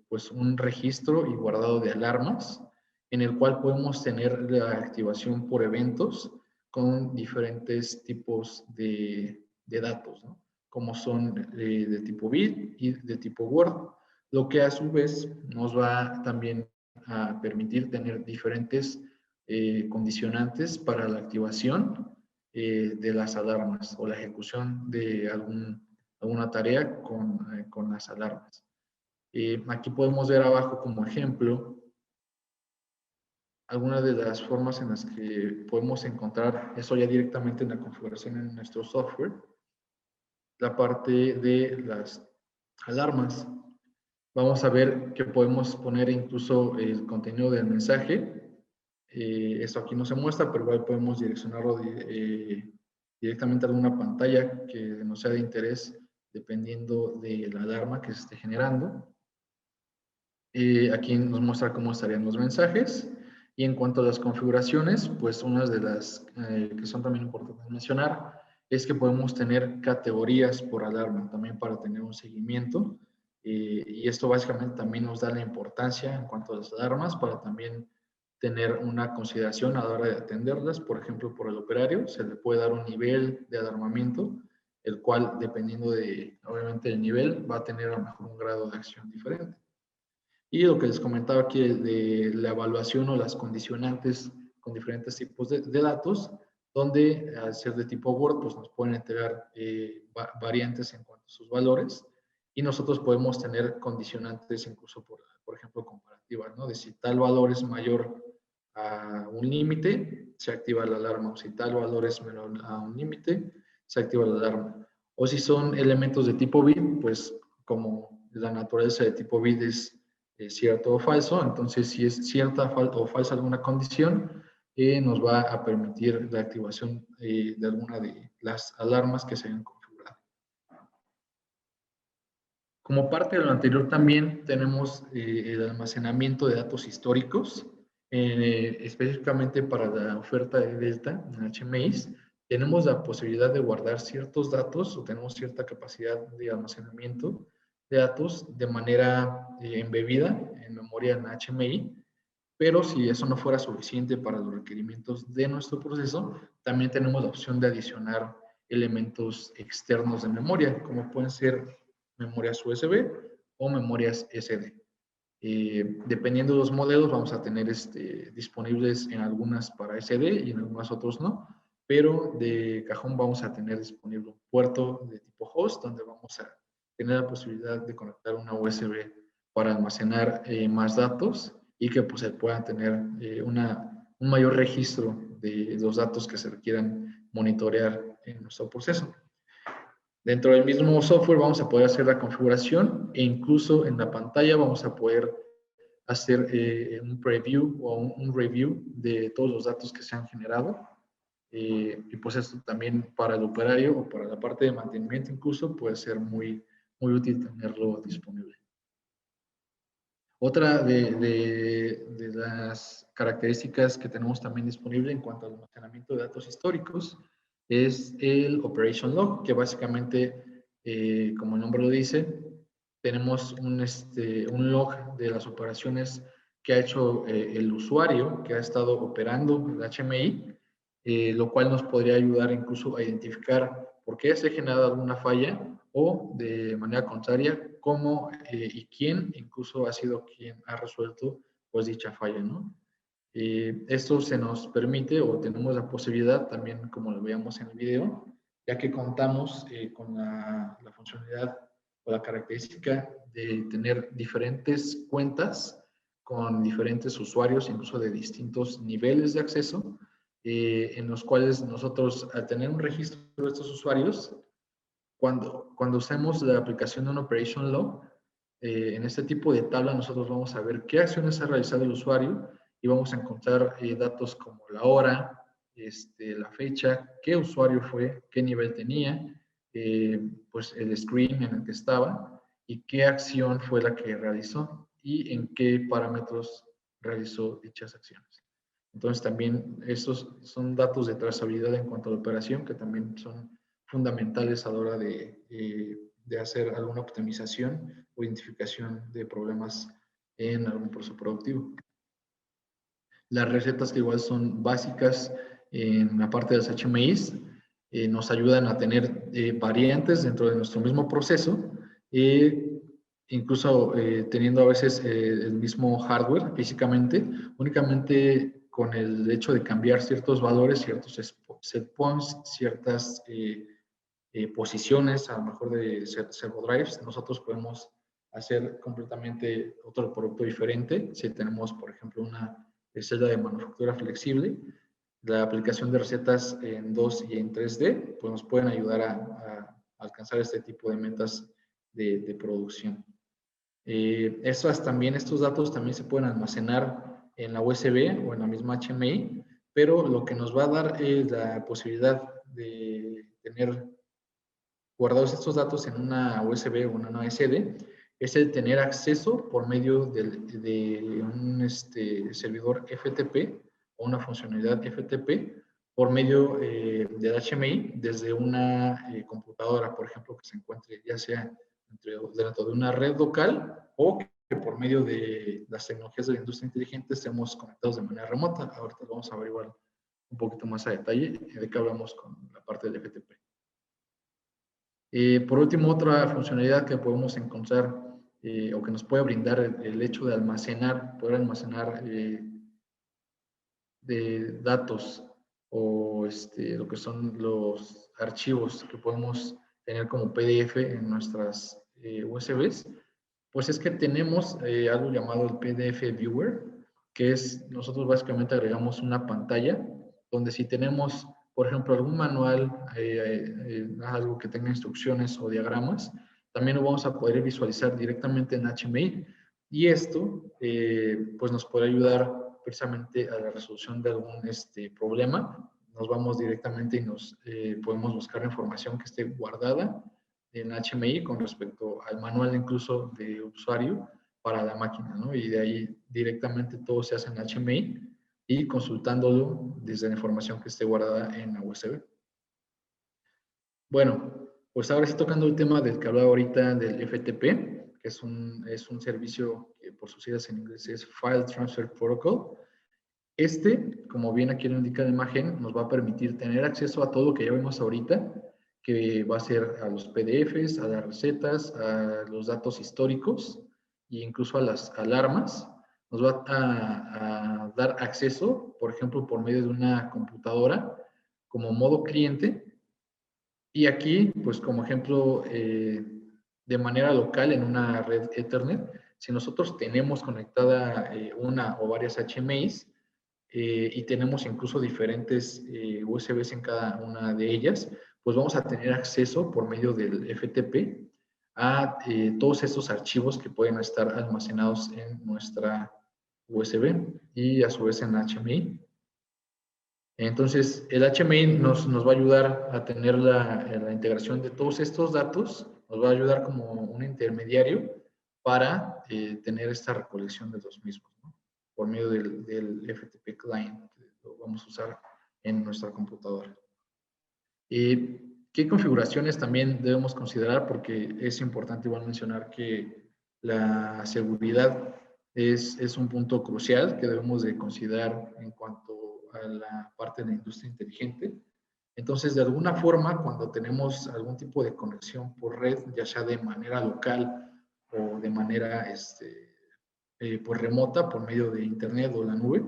pues un registro y guardado de alarmas en el cual podemos tener la activación por eventos con diferentes tipos de datos, ¿no? Como son de tipo bit y de tipo word, lo que a su vez nos va también a permitir tener diferentes condicionantes para la activación de las alarmas o la ejecución de alguna tarea con las alarmas. Aquí podemos ver abajo como ejemplo algunas de las formas en las que podemos encontrar eso ya directamente en la configuración en nuestro software, la parte de las alarmas. Vamos a ver que podemos poner incluso el contenido del mensaje. Esto aquí no se muestra, pero igual podemos direccionarlo directamente a alguna pantalla que nos sea de interés dependiendo de la alarma que se esté generando. Aquí nos muestra cómo estarían los mensajes. Y en cuanto a las configuraciones, pues unas de las que son también importantes mencionar es que podemos tener categorías por alarma también para tener un seguimiento. Y esto básicamente también nos da la importancia en cuanto a las alarmas para también tener una consideración a la hora de atenderlas. Por ejemplo, por el operario se le puede dar un nivel de alarmamiento, el cual dependiendo de, obviamente, del nivel, va a tener a lo mejor un grado de acción diferente. Y lo que les comentaba aquí de la evaluación o las condicionantes con diferentes tipos de datos, donde al ser de tipo Word, pues nos pueden entregar variantes en cuanto a sus valores y nosotros podemos tener condicionantes incluso por ejemplo comparativas, ¿no? De si tal valor es mayor a un límite, se activa la alarma, o si tal valor es menor a un límite, se activa la alarma. O si son elementos de tipo bit, pues como la naturaleza de tipo bit es cierto o falso, entonces si es cierta o falsa alguna condición, nos va a permitir la activación de alguna de las alarmas que se hayan configurado. Como parte de lo anterior también tenemos el almacenamiento de datos históricos, específicamente para la oferta de Delta en HMIs. Tenemos la posibilidad de guardar ciertos datos o tenemos cierta capacidad de almacenamiento de datos de manera embebida en memoria en HMI, pero si eso no fuera suficiente para los requerimientos de nuestro proceso, también tenemos la opción de adicionar elementos externos de memoria, como pueden ser memorias USB o memorias SD. Dependiendo de los modelos, vamos a tener disponibles en algunas para SD y en algunas otros no, pero de cajón vamos a tener disponible un puerto de tipo host, donde vamos a tener la posibilidad de conectar una USB para almacenar más datos y que pues, se puedan tener un mayor registro de los datos que se requieran monitorear en nuestro proceso. Dentro del mismo software vamos a poder hacer la configuración e incluso en la pantalla vamos a poder hacer un preview o un review de todos los datos que se han generado. Y pues esto también para el operario o para la parte de mantenimiento incluso puede ser muy útil tenerlo disponible. Otra de las características que tenemos también disponible en cuanto al almacenamiento de datos históricos es el Operation Log, que básicamente, como el nombre lo dice, tenemos un log de las operaciones que ha hecho el usuario que ha estado operando el HMI, lo cual nos podría ayudar incluso a identificar por qué se ha generado alguna falla o de manera contraria, cómo y quién incluso ha sido quien ha resuelto pues dicha falla, ¿no? Esto se nos permite o tenemos la posibilidad también, como lo veíamos en el video, ya que contamos con la funcionalidad o la característica de tener diferentes cuentas con diferentes usuarios, incluso de distintos niveles de acceso, en los cuales nosotros, al tener un registro de estos usuarios, cuando usemos la aplicación de un Operation Log, en este tipo de tabla nosotros vamos a ver qué acciones ha realizado el usuario y vamos a encontrar datos como la hora, la fecha, qué usuario fue, qué nivel tenía, pues el screen en el que estaba y qué acción fue la que realizó y en qué parámetros realizó dichas acciones. Entonces también estos son datos de trazabilidad en cuanto a la operación que también son fundamentales a la hora de hacer alguna optimización o identificación de problemas en algún proceso productivo. Las recetas que igual son básicas en la parte de los HMIs nos ayudan a tener variantes dentro de nuestro mismo proceso, incluso teniendo a veces el mismo hardware físicamente, únicamente con el hecho de cambiar ciertos valores, ciertos set points, ciertas posiciones, a lo mejor de servo drives, nosotros podemos hacer completamente otro producto diferente. Si tenemos, por ejemplo, una celda de manufactura flexible, la aplicación de recetas en 2 y en 3D, pues nos pueden ayudar a alcanzar este tipo de metas de producción. Estos datos también se pueden almacenar en la USB o en la misma HMI, pero lo que nos va a dar es la posibilidad de tener guardados estos datos en una USB o en una SD, es el tener acceso por medio de un servidor FTP o una funcionalidad FTP por medio del HMI desde una computadora, por ejemplo, que se encuentre ya sea dentro de una red local o que por medio de las tecnologías de la industria inteligente estemos conectados de manera remota. Ahorita lo vamos a averiguar un poquito más a detalle de qué hablamos con la parte del FTP. Por último, otra funcionalidad que podemos encontrar o que nos puede brindar el hecho de poder almacenar de datos o lo que son los archivos que podemos tener como PDF en nuestras USBs, pues es que tenemos algo llamado el PDF Viewer, que es, nosotros básicamente agregamos una pantalla donde si tenemos, por ejemplo, algún manual, algo que tenga instrucciones o diagramas, también lo vamos a poder visualizar directamente en HMI. Y esto, pues nos puede ayudar precisamente a la resolución de algún problema. Nos vamos directamente y nos podemos buscar información que esté guardada en HMI con respecto al manual incluso de usuario para la máquina, ¿no? Y de ahí directamente todo se hace en HMI y consultándolo desde la información que esté guardada en la USB. Bueno, pues ahora sí tocando el tema del que hablaba ahorita del FTP, que es un servicio que por sus siglas en inglés es File Transfer Protocol. Como bien aquí lo indica la imagen, nos va a permitir tener acceso a todo lo que ya vimos ahorita, que va a ser a los PDFs, a las recetas, a los datos históricos e incluso a las alarmas. Nos va a dar acceso, por ejemplo, por medio de una computadora como modo cliente. Y aquí, pues como ejemplo, de manera local en una red Ethernet, si nosotros tenemos conectada una o varias HMIs y tenemos incluso diferentes USBs en cada una de ellas, pues vamos a tener acceso por medio del FTP a todos estos archivos que pueden estar almacenados en nuestra USB y a su vez en HMI. Entonces, el HMI nos va a ayudar a tener la integración de todos estos datos, nos va a ayudar como un intermediario para tener esta recolección de los mismos, ¿no? Por medio del FTP client, que lo vamos a usar en nuestra computadora. ¿Qué configuraciones también debemos considerar? Porque es importante igual mencionar que la seguridad es un punto crucial que debemos de considerar en cuanto a la parte de la industria inteligente. Entonces, de alguna forma, cuando tenemos algún tipo de conexión por red, ya sea de manera local o de manera pues remota por medio de internet o la nube,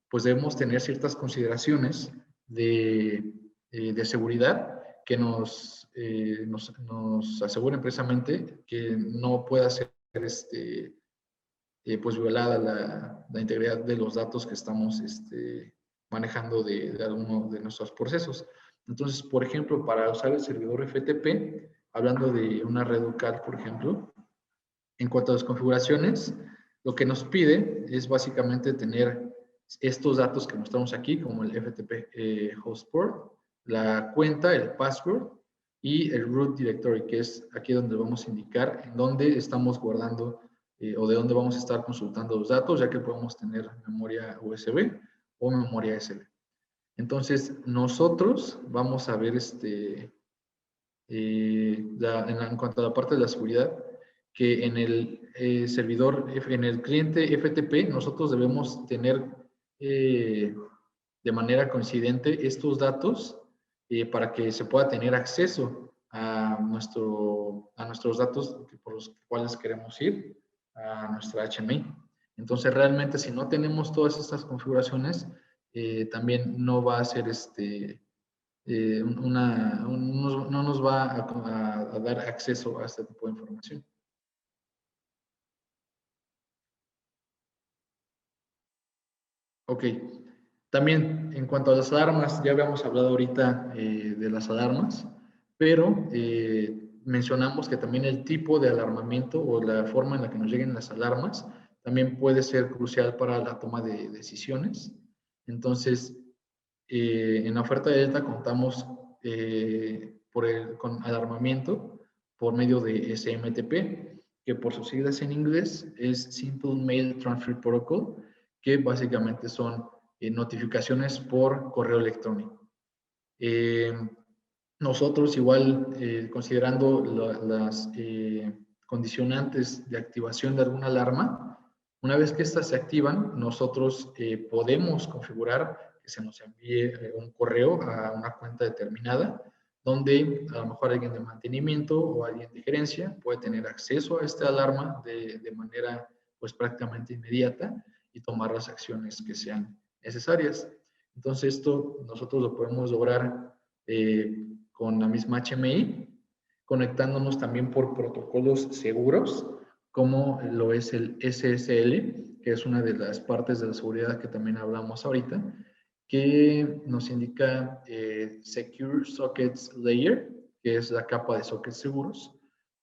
pues debemos tener ciertas consideraciones de seguridad que nos aseguren precisamente que no pueda ser pues violada la integridad de los datos que estamos manejando de alguno de nuestros procesos. Entonces, por ejemplo, para usar el servidor FTP, hablando de una red local, por ejemplo, en cuanto a las configuraciones, lo que nos pide es básicamente tener estos datos que mostramos aquí, como el FTP host port, la cuenta, el password y el root directory, que es aquí donde vamos a indicar en dónde estamos guardando o de dónde vamos a estar consultando los datos, ya que podemos tener memoria USB o memoria SD. Entonces, nosotros vamos a ver en cuanto a la parte de la seguridad, que en el servidor, en el cliente FTP, nosotros debemos tener de manera coincidente estos datos para que se pueda tener acceso a nuestros datos por los cuales queremos ir a nuestra HMI. Entonces, realmente, si no tenemos todas estas configuraciones, también no va a ser no nos va a dar acceso a este tipo de información. Ok, también en cuanto a las alarmas, ya habíamos hablado ahorita de las alarmas, pero mencionamos que también el tipo de alarmamiento o la forma en la que nos lleguen las alarmas también puede ser crucial para la toma de decisiones. Entonces, en la oferta de Delta contamos con alarmamiento por medio de SMTP, que por sus siglas en inglés es Simple Mail Transfer Protocol, que básicamente son notificaciones por correo electrónico. Nosotros igual, considerando las condicionantes de activación de alguna alarma, una vez que estas se activan, nosotros podemos configurar que se nos envíe un correo a una cuenta determinada, donde a lo mejor alguien de mantenimiento o alguien de gerencia puede tener acceso a esta alarma de manera pues prácticamente inmediata y tomar las acciones que sean necesarias. Entonces esto nosotros lo podemos lograr con la misma HMI, conectándonos también por protocolos seguros, como lo es el SSL, que es una de las partes de la seguridad que también hablamos ahorita, que nos indica Secure Sockets Layer, que es la capa de sockets seguros,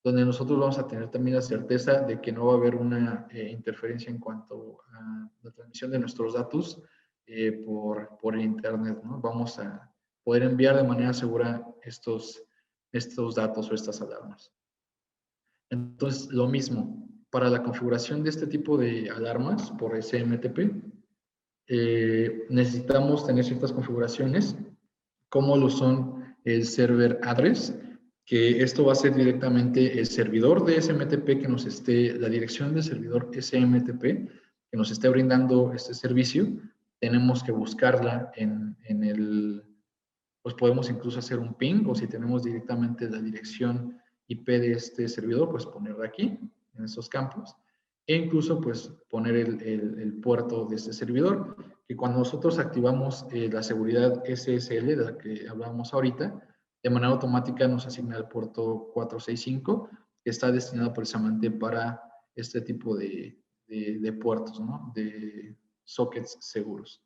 donde nosotros vamos a tener también la certeza de que no va a haber una interferencia en cuanto a la transmisión de nuestros datos por el Internet, ¿no? Vamos a poder enviar de manera segura estos datos o estas alarmas. Entonces, lo mismo, para la configuración de este tipo de alarmas por SMTP, necesitamos tener ciertas configuraciones, como lo son el server address, que esto va a ser directamente el servidor de SMTP que nos la dirección del servidor SMTP que nos esté brindando este servicio. Tenemos que buscarla pues podemos incluso hacer un ping, o si tenemos directamente la dirección IP de este servidor, pues ponerla aquí, en estos campos, e incluso pues poner el puerto de este servidor, que cuando nosotros activamos la seguridad SSL, de la que hablábamos ahorita, de manera automática nos asigna el puerto 465, que está destinado precisamente para este tipo de puertos, ¿no? De sockets seguros.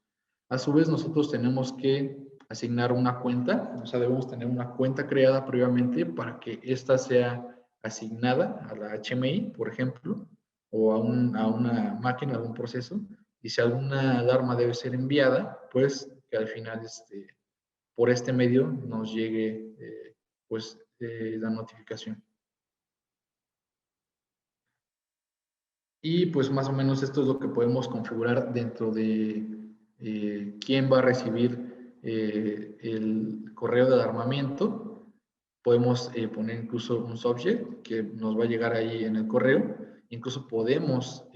A su vez, nosotros tenemos que asignar una cuenta, o sea, debemos tener una cuenta creada previamente para que ésta sea asignada a la HMI, por ejemplo, o a una máquina, a un proceso, y si alguna alarma debe ser enviada, pues que al final por este medio nos llegue la notificación. Y pues más o menos esto es lo que podemos configurar dentro de quién va a recibir el correo de alarmamiento. Podemos poner incluso un subject que nos va a llegar ahí en el correo. Incluso podemos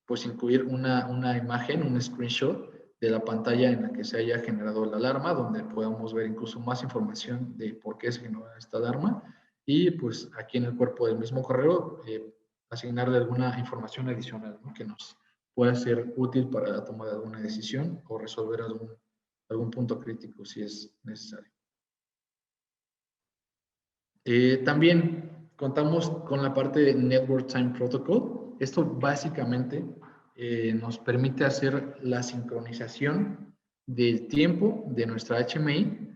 pues incluir una imagen, un screenshot de la pantalla en la que se haya generado la alarma, donde podamos ver incluso más información de por qué se generó esta alarma. Y pues aquí en el cuerpo del mismo correo asignarle alguna información adicional, ¿no? Que nos pueda ser útil para la toma de alguna decisión o resolver algún punto crítico si es necesario. También contamos con la parte de Network Time Protocol. Esto básicamente nos permite hacer la sincronización del tiempo de nuestra HMI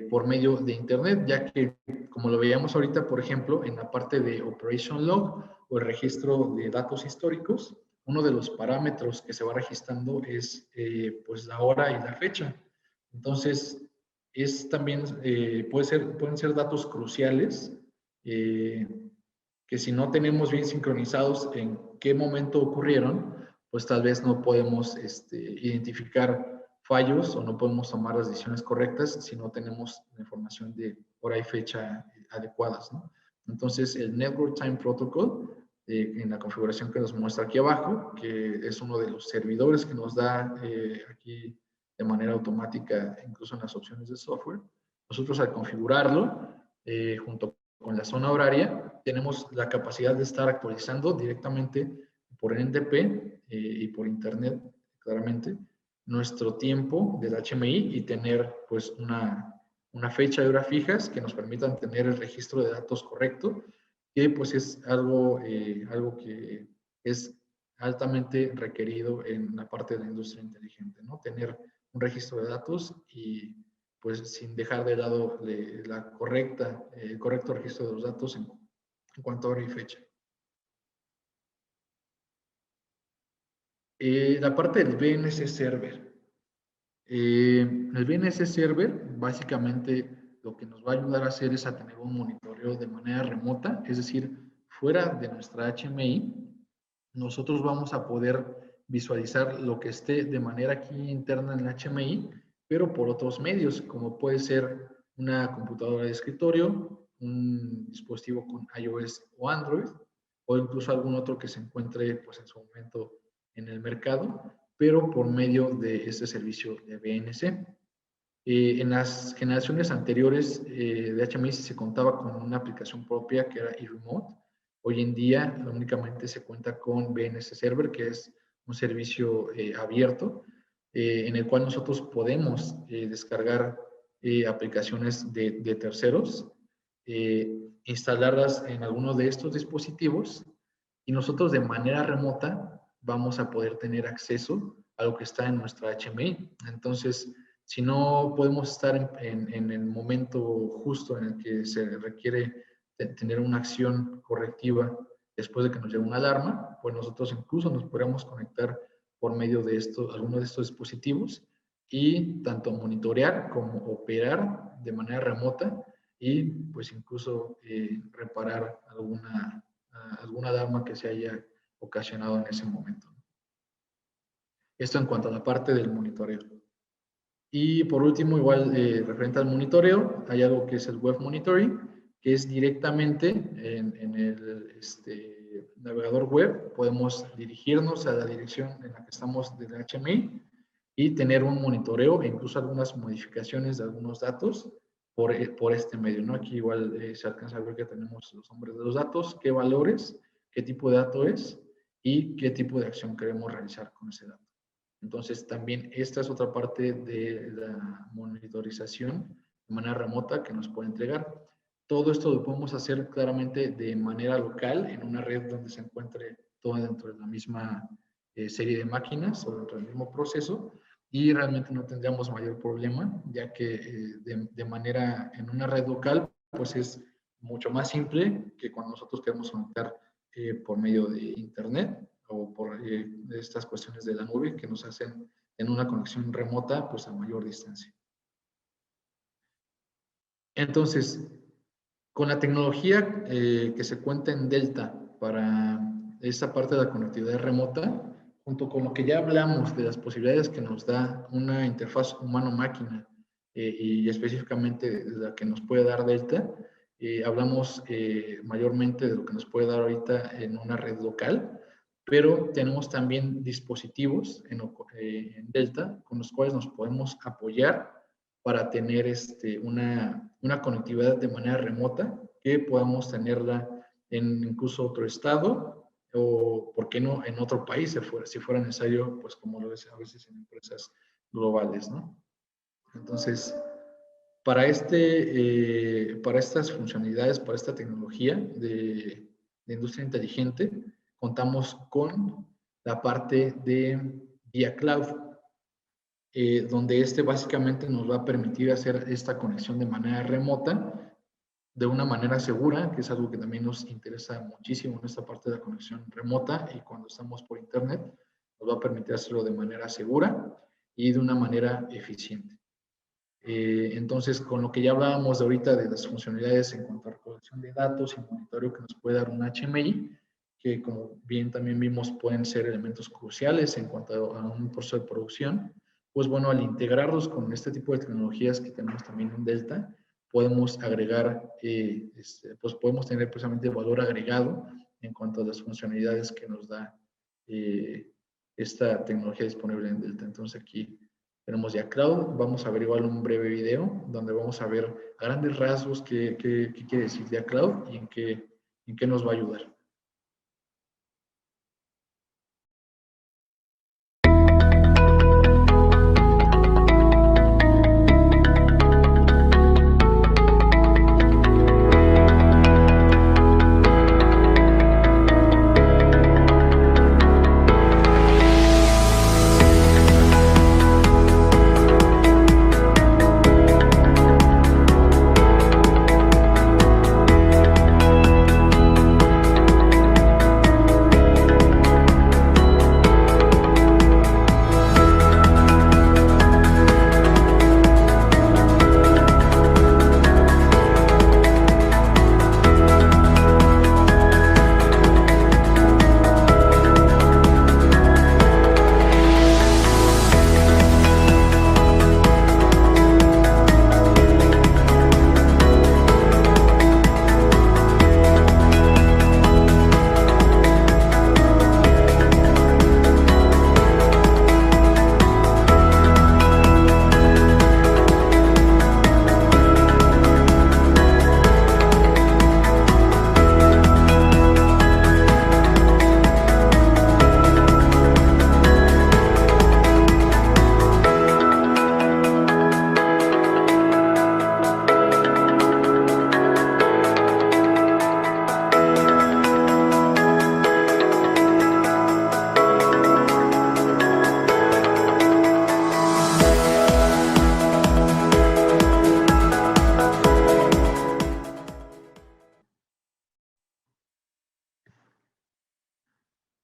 por medio de Internet, ya que, como lo veíamos ahorita, por ejemplo, en la parte de Operation Log o el registro de datos históricos, uno de los parámetros que se va registrando es pues la hora y la fecha. Entonces, también, pueden ser datos cruciales que si no tenemos bien sincronizados en qué momento ocurrieron, pues tal vez no podemos identificar fallos o no podemos tomar las decisiones correctas si no tenemos la información de hora y fecha adecuadas, ¿no? Entonces, el Network Time Protocol, en la configuración que nos muestra aquí abajo, que es uno de los servidores que nos da aquí de manera automática, incluso en las opciones de software, nosotros al configurarlo, junto con la zona horaria, tenemos la capacidad de estar actualizando directamente por NTP y por Internet, claramente, nuestro tiempo del HMI y tener pues una fecha y hora fijas que nos permitan tener el registro de datos correcto, que pues es algo que es altamente requerido en la parte de la industria inteligente, ¿no? Tener un registro de datos y pues sin dejar de lado el correcto registro de los datos en cuanto a hora y fecha. La parte del BNC Server. El BNC Server básicamente lo que nos va a ayudar a hacer es a tener un monitoreo de manera remota, es decir, fuera de nuestra HMI, nosotros vamos a poder visualizar lo que esté de manera aquí interna en la HMI, pero por otros medios, como puede ser una computadora de escritorio, un dispositivo con iOS o Android, o incluso algún otro que se encuentre pues, en su momento en el mercado, pero por medio de este servicio de BNC. En las generaciones anteriores de HMI se contaba con una aplicación propia que era eRemote. Hoy en día únicamente se cuenta con BNC Server, que es un servicio abierto en el cual nosotros podemos descargar aplicaciones de terceros, instalarlas en alguno de estos dispositivos y nosotros de manera remota vamos a poder tener acceso a lo que está en nuestra HMI. Entonces, si no podemos estar en el momento justo en el que se requiere tener una acción correctiva después de que nos llegue una alarma, pues nosotros incluso nos podríamos conectar por medio de alguno de estos dispositivos y tanto monitorear como operar de manera remota y pues incluso reparar alguna alarma que se haya ocasionado en ese momento. Esto en cuanto a la parte del monitoreo. Y por último, igual referente al monitoreo, hay algo que es el Web Monitoring, que es directamente en el navegador web. Podemos dirigirnos a la dirección en la que estamos del HMI y tener un monitoreo e incluso algunas modificaciones de algunos datos por este medio, ¿no? Aquí igual se alcanza a ver que tenemos los nombres de los datos, qué valores, qué tipo de dato es y qué tipo de acción queremos realizar con ese dato. Entonces, también esta es otra parte de la monitorización de manera remota que nos puede entregar. Todo esto lo podemos hacer claramente de manera local en una red donde se encuentre todo dentro de la misma serie de máquinas o dentro del mismo proceso, y realmente no tendríamos mayor problema, ya que de manera en una red local, pues es mucho más simple que cuando nosotros queremos conectar por medio de internet o por estas cuestiones de la nube que nos hacen en una conexión remota, pues a mayor distancia. Entonces, con la tecnología que se cuenta en Delta para esa parte de la conectividad remota, junto con lo que ya hablamos de las posibilidades que nos da una interfaz humano-máquina y específicamente de la que nos puede dar Delta, hablamos mayormente de lo que nos puede dar ahorita en una red local, pero tenemos también dispositivos en Delta con los cuales nos podemos apoyar para tener una conectividad de manera remota, que podamos tenerla en incluso otro estado o, ¿por qué no?, en otro país, si fuera necesario, pues como lo es a veces en empresas globales, ¿no? Entonces, para estas funcionalidades, para esta tecnología de industria inteligente, contamos con la parte de Via Cloud, donde básicamente nos va a permitir hacer esta conexión de manera remota, de una manera segura, que es algo que también nos interesa muchísimo en esta parte de la conexión remota, y cuando estamos por internet, nos va a permitir hacerlo de manera segura y de una manera eficiente. Entonces, con lo que ya hablábamos de ahorita de las funcionalidades en cuanto a recolección de datos y monitoreo que nos puede dar un HMI, que como bien también vimos pueden ser elementos cruciales en cuanto a un proceso de producción, pues bueno, al integrarlos con este tipo de tecnologías que tenemos también en Delta, podemos agregar, pues podemos tener precisamente valor agregado en cuanto a las funcionalidades que nos da esta tecnología disponible en Delta. Entonces aquí tenemos ya Cloud. Vamos a ver igual un breve video donde vamos a ver a grandes rasgos qué quiere decir ya Cloud y en qué nos va a ayudar.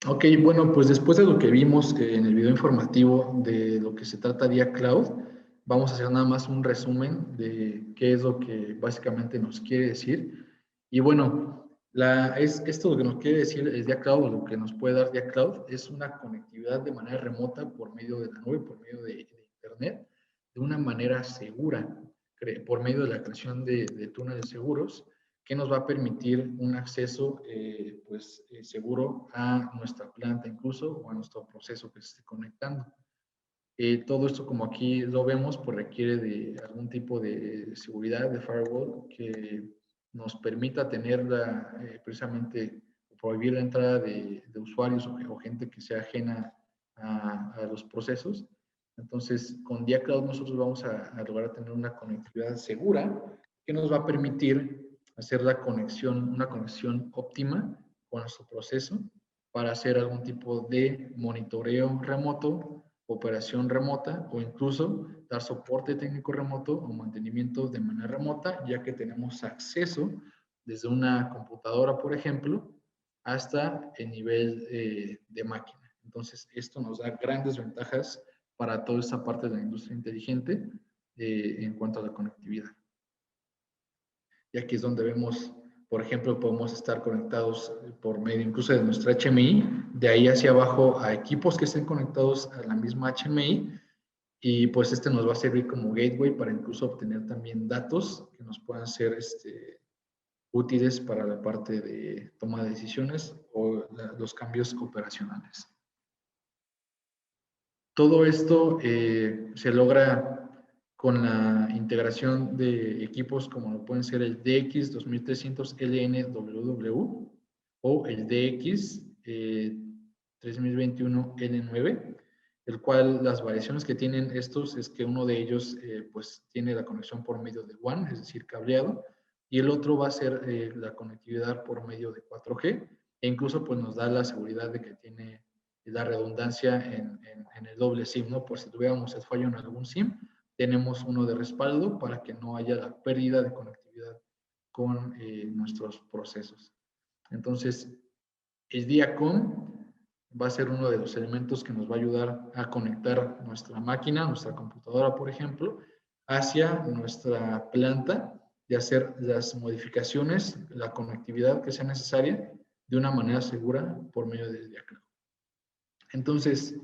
Ok, bueno, pues después de lo que vimos en el video informativo de lo que se trata Via Cloud, vamos a hacer nada más un resumen de qué es lo que básicamente nos quiere decir. Y bueno, esto lo que nos quiere decir es Via Cloud, o lo que nos puede dar Via Cloud, es una conectividad de manera remota por medio de la nube, por medio de Internet, de una manera segura, por medio de la creación de túneles seguros, que nos va a permitir un acceso seguro a nuestra planta incluso, o a nuestro proceso que se esté conectando. Todo esto, como aquí lo vemos, pues requiere de algún tipo de seguridad, de firewall, que nos permita tener precisamente prohibir la entrada de usuarios o gente que sea ajena a los procesos. Entonces, con DIA Cloud nosotros vamos a lograr tener una conectividad segura que nos va a permitir hacer una conexión óptima con nuestro proceso para hacer algún tipo de monitoreo remoto, operación remota o incluso dar soporte técnico remoto o mantenimiento de manera remota, ya que tenemos acceso desde una computadora, por ejemplo, hasta el nivel de máquina. Entonces, esto nos da grandes ventajas para toda esta parte de la industria inteligente en cuanto a la conectividad. Y aquí es donde vemos, por ejemplo, podemos estar conectados por medio incluso de nuestra HMI, de ahí hacia abajo a equipos que estén conectados a la misma HMI, y pues este nos va a servir como gateway para incluso obtener también datos que nos puedan ser útiles para la parte de toma de decisiones o los cambios operacionales. Todo esto se logra con la integración de equipos como lo pueden ser el DX 2300 LNWW o el DX 3021 L9, el cual las variaciones que tienen estos es que uno de ellos pues tiene la conexión por medio de WAN, es decir, cableado, y el otro va a ser la conectividad por medio de 4G, e incluso pues nos da la seguridad de que tiene la redundancia en el doble SIM, ¿no? Por si tuviéramos el fallo en algún SIM, tenemos uno de respaldo para que no haya la pérdida de conectividad con nuestros procesos. Entonces, el DIACOM va a ser uno de los elementos que nos va a ayudar a conectar nuestra máquina, nuestra computadora, por ejemplo, hacia nuestra planta y hacer las modificaciones, la conectividad que sea necesaria de una manera segura por medio del DIACOM. Entonces,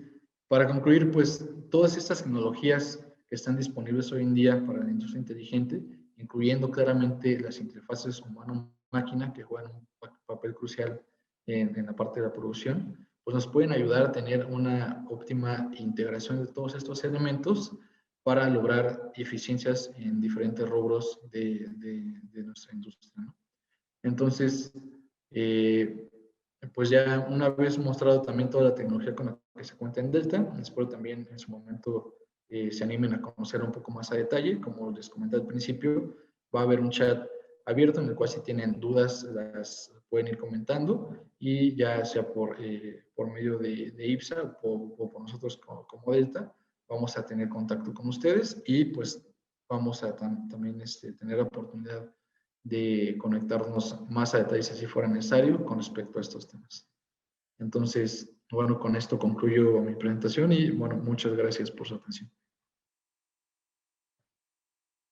para concluir, pues todas estas tecnologías que están disponibles hoy en día para la industria inteligente, incluyendo claramente las interfaces humano-máquina que juegan un papel crucial en la parte de la producción, pues nos pueden ayudar a tener una óptima integración de todos estos elementos para lograr eficiencias en diferentes rubros de nuestra industria, ¿no? Entonces, pues ya una vez mostrado también toda la tecnología con la que se cuenta en Delta, espero también en su momento se animen a conocer un poco más a detalle. Como les comenté al principio, va a haber un chat abierto en el cual si tienen dudas las pueden ir comentando, y ya sea por medio de IPSA o por nosotros como Delta, vamos a tener contacto con ustedes y pues vamos a también tener la oportunidad de conectarnos más a detalles si fuera necesario con respecto a estos temas. Entonces, bueno, con esto concluyo mi presentación y bueno, muchas gracias por su atención.